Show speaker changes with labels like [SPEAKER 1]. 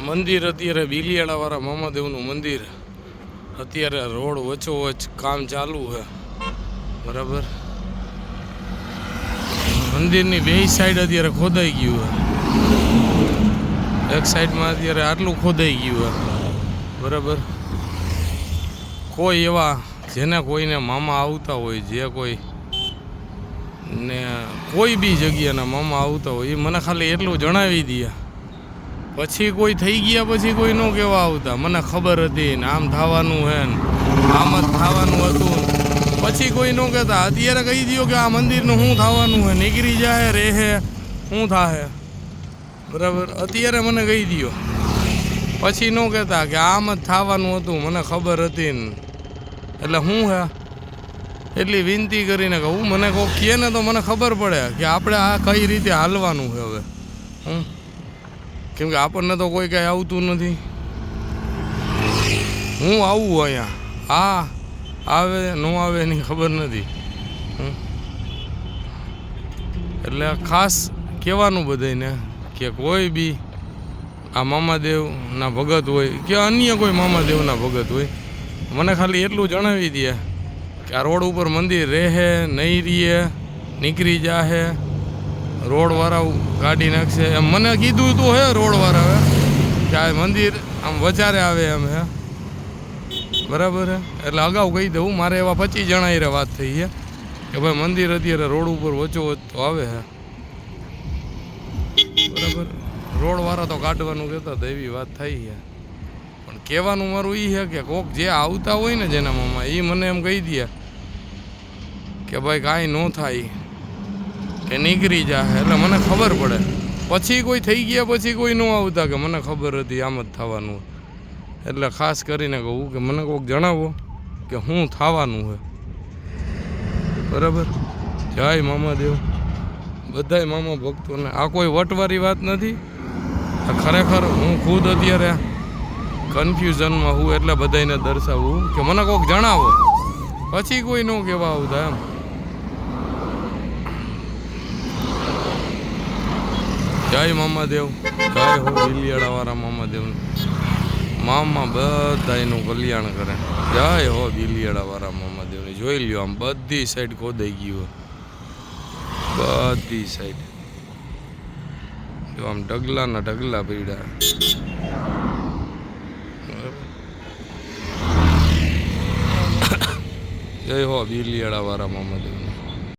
[SPEAKER 1] મંદિર અત્યારે બિલિયાળાવાળા મામાદેવનું મંદિર અત્યારે રોડ વચ્ચોવચ્ચ કામ ચાલુ છે બરાબર. મંદિરની બે સાઈડ અત્યારે ખોદાઈ ગયું છે. એક સાઈડમાં અત્યારે આટલું ખોદાઈ ગયું છે બરાબર. કોઈ એવા જેને કોઈને મામા આવતા હોય, જે કોઈ ને કોઈ બી જગ્યાના મામા આવતા હોય એ મને ખાલી એટલું જણાવી દે. પછી કોઈ થઈ ગયા પછી કોઈ ન કહેવા આવતા મને ખબર હતી ને આમ થવાનું હે ને આમ જ થવાનું હતું. પછી કોઈ ન કહેતા. અત્યારે કહી દો કે આ મંદિરનું શું થવાનું હે, નીકળી જાય રહે શું થાય બરાબર. અત્યારે મને કહી દો પછી ન કહેતા કે આમ જ થવાનું હતું મને ખબર હતી ને. એટલે શું હે એટલી વિનંતી કરીને કહું મને કોઈક કહે ને તો મને ખબર પડે કે આપણે આ કઈ રીતે હાલવાનું છે હવે. કેમ કે આપણને તો કોઈ કાંઈ આવતું નથી. હું આવું અહીંયા આવે ન આવે એની ખબર નથી. એટલે ખાસ કહેવાનું બધાને કે કોઈ બી આ મામાદેવના ભગત હોય કે અન્ય કોઈ મામાદેવના ભગત હોય મને ખાલી એટલું જણાવી દે કે આ રોડ ઉપર મંદિર રહે નહીં રહે, નીકળી જાહે, રોડવાળા કાઢી નાખશે એમ મને કીધું તો હે રોડવાળા કે આ મંદિર આમ વચારે આવે એમ હે બરાબર હે. એટલે અગાઉ કહી દઉં મારે એવા 25 જણા વાત થઈ છે કે ભાઈ મંદિર અત્યારે રોડ ઉપર વચ્ચોવચ્ચ તો આવે હે બરાબર. રોડવાળા તો કાઢવાનું કહેતા હતા એવી વાત થઈ છે. પણ કહેવાનું મારું એ છે કે કોક જે આવતા હોય ને જેના મામા એ મને એમ કહી દે કે ભાઈ કાંઈ ન થાય કે નીકળી જાય એટલે મને ખબર પડે. પછી કોઈ થઈ ગયા પછી કોઈ ન આવતા કે મને ખબર હતી આમ જ થવાનું. એટલે ખાસ કરીને કહું કે મને કોઈક જણાવો કે શું થવાનું છે બરાબર. જય મામાદેવ બધાય મામા ભક્તોને. આ કોઈ વટવાળી વાત નથી. આ ખરેખર હું ખુદ અત્યારે કન્ફ્યુઝનમાં હું એટલે બધાને દર્શાવું કે મને કોઈક જણાવો. પછી કોઈ ન કહેવા આવતા એમ. જય મામાદેવ, જય હો બિલિયાળાવાળા મામાદેવનું. મામા બધાયનું કલ્યાણ કરે. જય હો બિલિયાળાવાળા મામાદેવની. જોઈ લ્યો આમ બધી સાઈડ ખોદાઈ ગયું, બધી સાઈડ જો આમ ઢગલાના ઢગલા પડ્યા. જય હો બિલિયાળાવાળા મામાદેવ.